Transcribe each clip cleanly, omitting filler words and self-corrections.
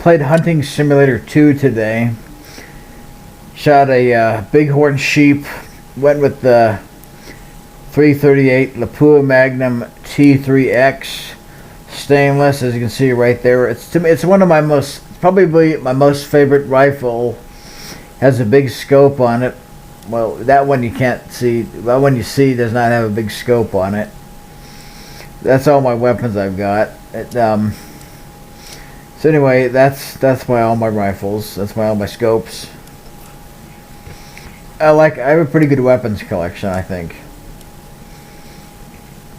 Played Hunting Simulator 2 today. Shot a bighorn sheep. Went with the 338 Lapua Magnum T3X stainless, as you can see right there. It's one of my probably my most favorite rifle. Has a big scope on it. Well, that one you can't see. That one you see does not have a big scope on it. That's all my weapons I've got. So anyway, that's all my rifles. That's all my scopes. I have a pretty good weapons collection, I think.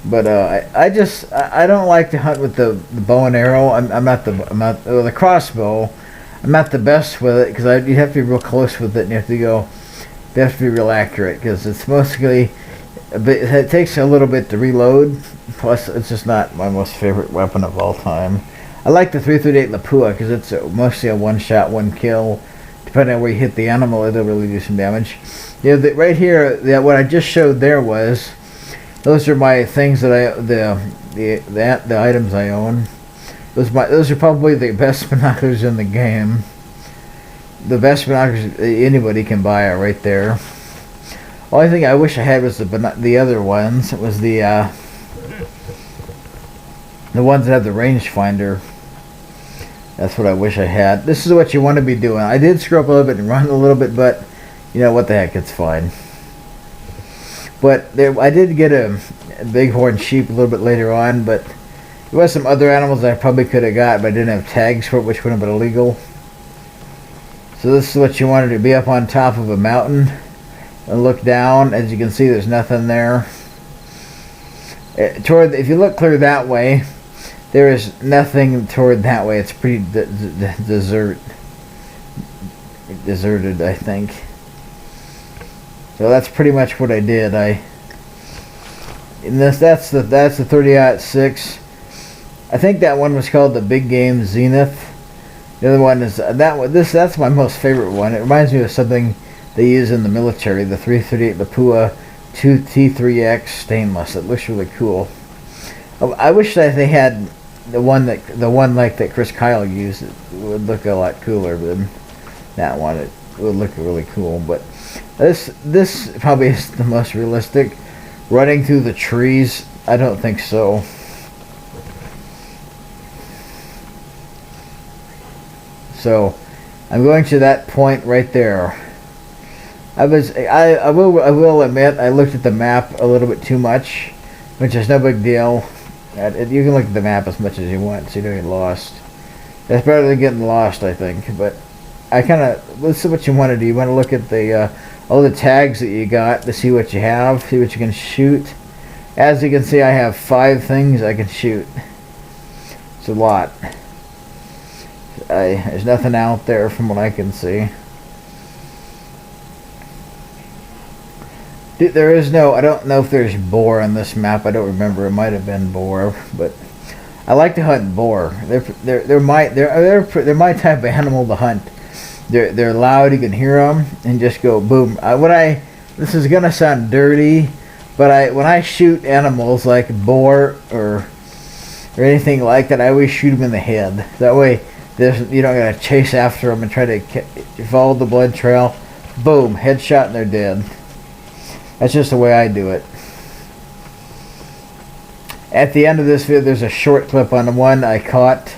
But I don't like to hunt with the bow and arrow. The crossbow. I'm not the best with it because you have to be real close with it, and you have to be real accurate because it's mostly it takes a little bit to reload. Plus, it's just not my most favorite weapon of all time. I like the 338 Lapua because it's mostly a one-shot, one-kill. Depending on where you hit the animal, it'll really do some damage. Yeah, right here, what I just showed there was, those are my things that the items I own. Those are probably the best binoculars in the game. The best binoculars anybody can buy are right there. Only thing I wish I had was the other ones. It was the ones that have the rangefinder. That's what I wish I had. This is what you want to be doing. I did screw up a little bit and run a little bit, but you know what the heck, it's fine. But I did get a bighorn sheep a little bit later on, but there was some other animals I probably could have got, but I didn't have tags for it, which would have been illegal. So this is what you wanted to be up on top of a mountain and look down. As you can see, there's nothing there. If you look clear that way, there is nothing toward that way. It's pretty deserted, I think. So that's pretty much what I did. That's the 30-06. I think that one was called the Big Game Zenith. The other one is that's my most favorite one. It reminds me of something they use in the military. The 338 Lapua T3X stainless. It looks really cool. I wish that they had the one like that Chris Kyle used. It would look a lot cooler than that one. It would look really cool, but this probably is the most realistic. Running through the trees, I don't think so. So I'm going to that point right there. I will admit I looked at the map a little bit too much, which is no big deal. You can look at the map as much as you want, so you don't get lost. That's better than getting lost, I think. But let's see what you want to do. You want to look at all the tags that you got to see what you have, see what you can shoot. As you can see, I have 5 things I can shoot. It's a lot. There's nothing out there from what I can see. I don't know if there's boar on this map. I don't remember. It might have been boar, but I like to hunt boar. They're my type of animal to hunt. They're loud. You can hear them and just go boom. This is gonna sound dirty, but when I shoot animals like boar or anything like that, I always shoot them in the head. That way, you don't gotta chase after them and try to follow the blood trail. Boom, headshot and they're dead. That's just the way I do it. At the end of this video, there's a short clip on the one I caught.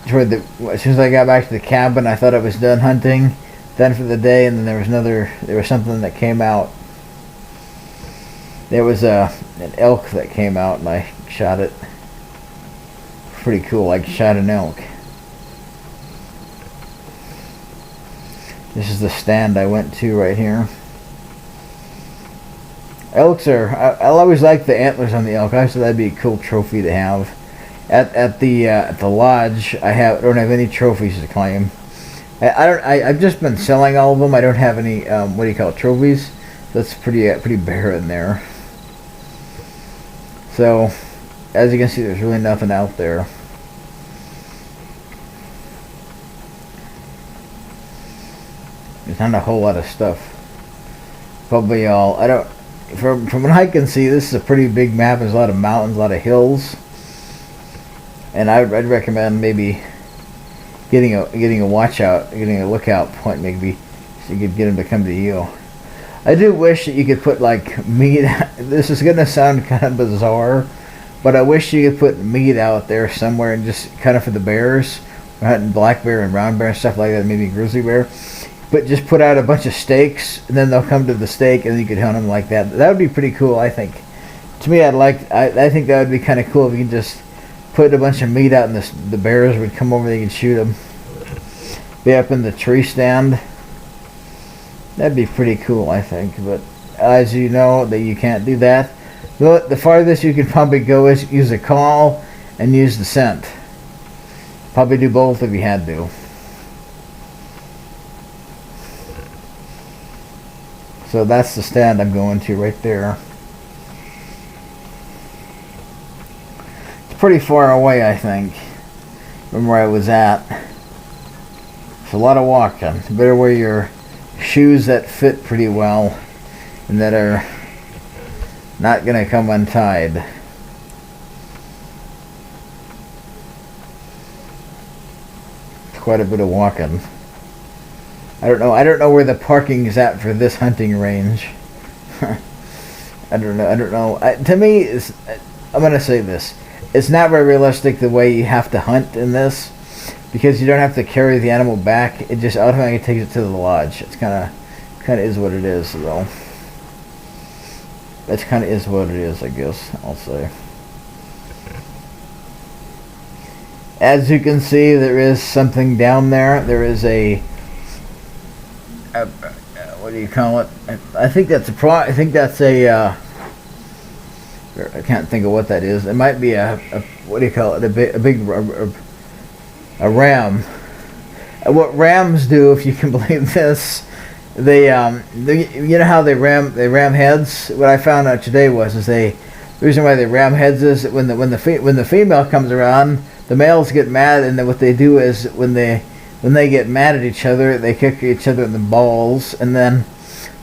As soon as I got back to the cabin, I thought I was done hunting, done for the day, and then there was something that came out. There was an elk that came out, and I shot it. Pretty cool. I shot an elk. This is the stand I went to right here. Elks I'll always like the antlers on the elk. I thought that'd be a cool trophy to have. At the lodge, don't have any trophies to claim. I've just been selling all of them. I don't have any trophies. That's pretty bare in there. So, as you can see, there's really nothing out there. There's not a whole lot of stuff. Probably all from what I can see, this is a pretty big map. There's a lot of mountains, a lot of hills, and I'd recommend maybe getting a watch out, getting a lookout point maybe, so you could get them to come to you. I do wish that you could put like meat. This is gonna sound kind of bizarre, but I wish you could put meat out there somewhere and just kind of for the bears, hunting black bear and brown bear and stuff like that, maybe grizzly bear. But just put out a bunch of steaks, and then they'll come to the steak, and you could hunt them like that. That would be pretty cool, I think. To me, I think that would be kind of cool if you could just put a bunch of meat out, and the bears would come over, they could shoot them. Be up in the tree stand. That'd be pretty cool, I think. But as you know, that you can't do that. The farthest you could probably go is use a call and use the scent. Probably do both if you had to. So that's the stand I'm going to right there. It's pretty far away, I think, from where I was at. It's a lot of walking. You better wear your shoes that fit pretty well and that are not going to come untied. It's quite a bit of walking. I don't know where the parking is at for this hunting range. I don't know. To me, I'm going to say this. It's not very realistic the way you have to hunt in this, because you don't have to carry the animal back. It just automatically takes it to the lodge. It's kind of is what it is, though. It kind of is what it is, I guess I'll say. As you can see, there is something down there. There is a what do you call it? I think that's a I can't think of what that is. It might be a what do you call it? A ram. What rams do, if you can believe this, they you know how they ram heads. What I found out today is the reason why they ram heads is that when the female comes around, the males get mad, and then what they do is when they get mad at each other, they kick each other in the balls, and then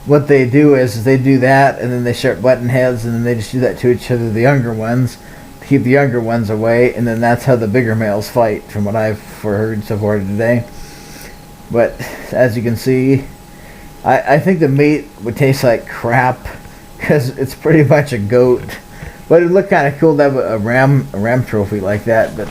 what they do is they do that, and then they start butting heads, and then they just do that to each other, the younger ones, to keep the younger ones away, and then that's how the bigger males fight, from what I've heard so far today. But as you can see, I think the meat would taste like crap, because it's pretty much a goat. But it'd look kind of cool to have a ram trophy like that. But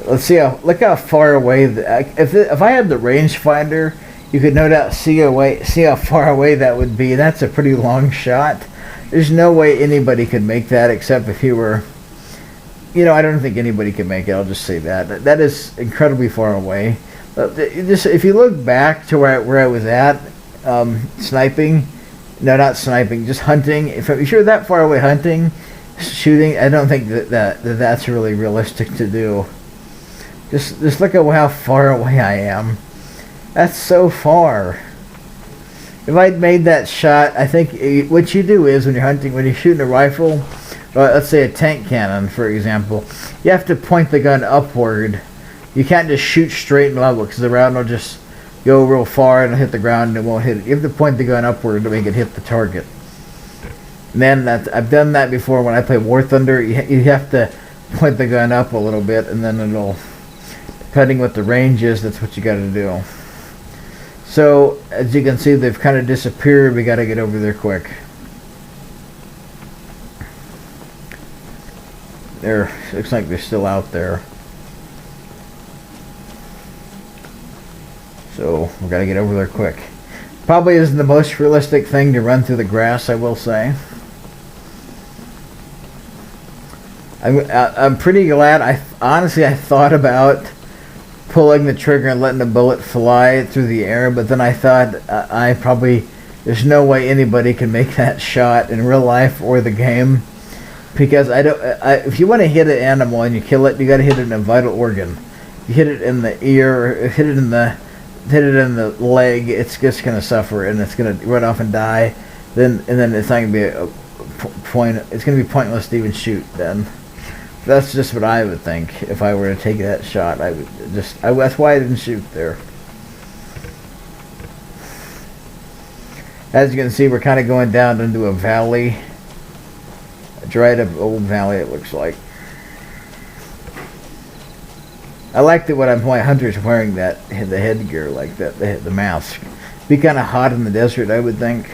let's see look how far away. If I had the rangefinder, you could no doubt see how far away that would be. That's a pretty long shot. There's no way anybody could make that, except if you were, I don't think anybody could make it. I'll just say that. That is incredibly far away. If you look back to where I was at, sniping, no, not sniping, just hunting. If you're that far away hunting, shooting, I don't think that's really realistic to do. Just look at how far away I am. That's so far. If I'd made that shot, I think what you do is when you're hunting, when you're shooting a rifle, let's say a tank cannon, for example, you have to point the gun upward. You can't just shoot straight and level, because the round will just go real far and hit the ground and it won't hit it. You have to point the gun upward to make it hit the target. And then I've done that before when I play War Thunder. You have to point the gun up a little bit, and then it'll, depending what the range is, that's what you got to do. So as you can see, they've kind of disappeared. We got to get over there quick. There, looks like they're still out there. So we got to get over there quick. Probably isn't the most realistic thing to run through the grass, I will say. I'm pretty glad. Honestly, I thought about pulling the trigger and letting the bullet fly through the air, but then I thought there's no way anybody can make that shot in real life or the game, because if you want to hit an animal and you kill it, you got to hit it in a vital organ. You hit it in the ear, or hit it in the leg, it's just going to suffer and it's going to run off and die. And then it's not going to be a point. It's going to be pointless to even shoot. Then that's just what I would think if I were to take that shot. That's why I didn't shoot there. As you can see, we're kind of going down into a valley, a dried up old valley. It looks like. I like that when my hunter's wearing the headgear like that, the mask. Be kind of hot in the desert, I would think.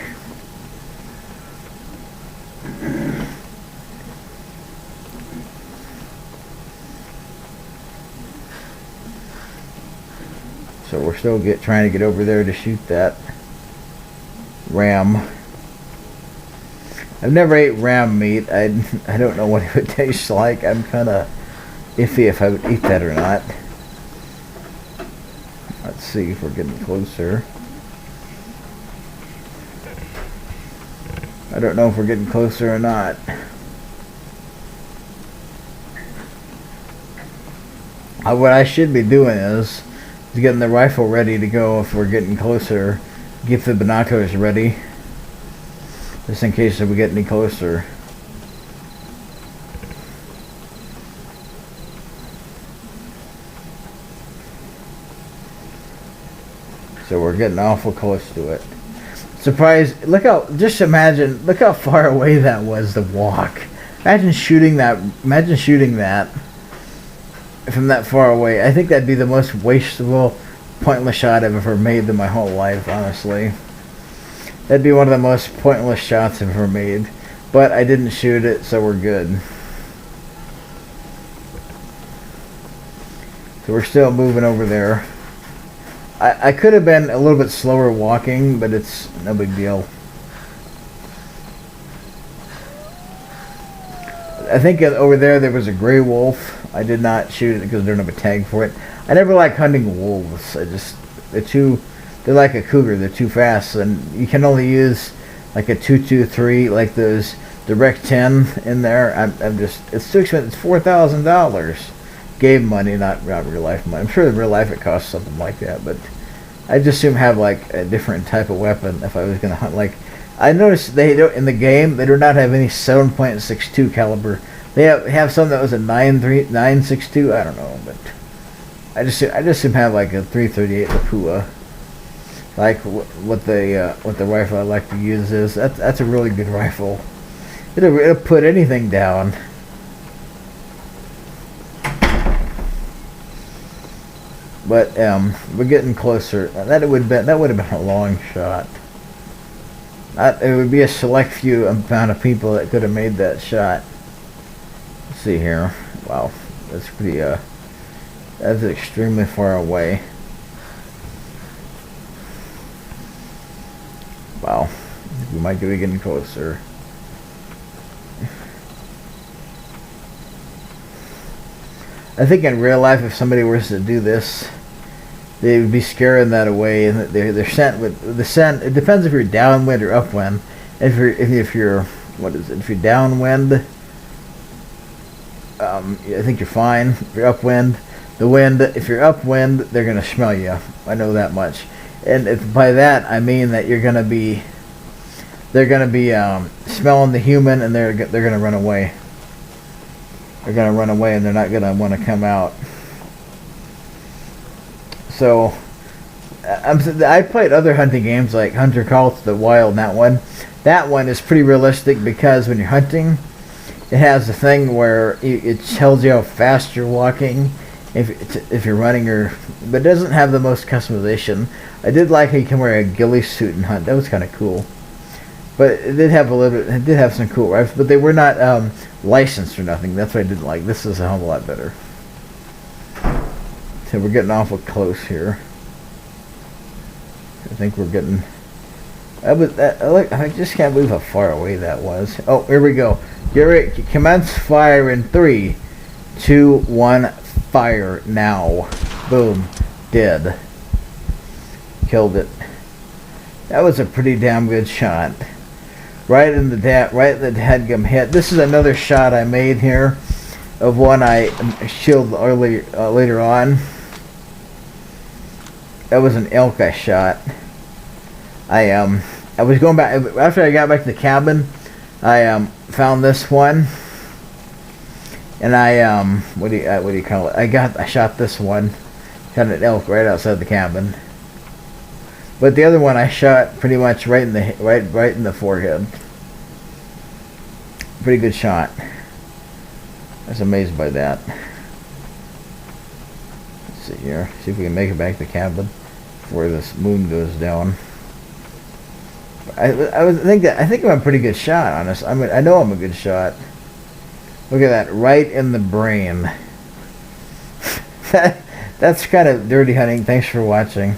So we're still trying to get over there to shoot that ram. I've never ate ram meat. I don't know what it would taste like. I'm kind of iffy if I would eat that or not. Let's see if we're getting closer. I don't know if we're getting closer or not. What I should be doing is getting the rifle ready to go if we're getting closer. Get the binoculars ready, just in case if we get any closer. So we're getting awful close to it. Surprise! Look how far away that was to walk. Imagine shooting that from that far away. I think that'd be the most wasteful, pointless shot I've ever made in my whole life, honestly. That'd be one of the most pointless shots I've ever made. But I didn't shoot it, so we're good. So we're still moving over there. I could have been a little bit slower walking, but it's no big deal. I think over there was a gray wolf. I did not shoot it because I don't have a tag for it. I never like hunting wolves. They're like a cougar. They're too fast, and you can only use like a 223, like those Direct 10 in there. It's too expensive. It's $4,000. Game money, not real life money. I'm sure in real life it costs something like that, but I just assume have like a different type of weapon if I was going to hunt. Like I noticed they don't in the game. They do not have any 7.62 caliber. They have some that was a 9.62. I don't know, but I just assume have like a 338 Lapua. Like what the rifle I like to use is. That's a really good rifle. It'll put anything down. But we're getting closer. That would have been a long shot. It would be a select few amount of people that could have made that shot. Let's see here. Wow, that's pretty. That's extremely far away. Wow, we might be getting closer. I think in real life, if somebody was to do this, they would be scaring that away, and they're sent with the scent. It depends if you're downwind or upwind. If you're downwind, I think you're fine. If you're upwind, if you're upwind, they're gonna smell you. I know that much. And by that I mean that they're gonna be smelling the human, and they're gonna run away. They're going to run away, and they're not going to want to come out. So, I played other hunting games like Hunter Calls to the Wild, and that one is pretty realistic because when you're hunting, it has the thing where it tells you how fast you're walking, if you're running, but it doesn't have the most customization. I did like how you can wear a ghillie suit and hunt. That was kind of cool. But it did have some cool rifles, but they were not licensed or nothing. That's what I didn't like. This is a whole lot better. So we're getting awful close here. I think we're getting. I just can't believe how far away that was. Oh, here we go. Get ready. Commence fire in 3, 2, 1. Fire now. Boom. Dead. Killed it. That was a pretty damn good shot. Right in the headgum hit. This is another shot I made here of one I killed later on. That was an elk I shot. I was going back after I got back to the cabin. I found this one, and I what do you call it? I shot this one. Shot an elk right outside the cabin. But the other one I shot pretty much right in the forehead. Pretty good shot. I was amazed by that. see here. See if we can make it back to the cabin before this moon goes down. I think I'm a pretty good shot, honest. I know I'm a good shot. Look at that, right in the brain. That's kind of dirty hunting. Thanks for watching.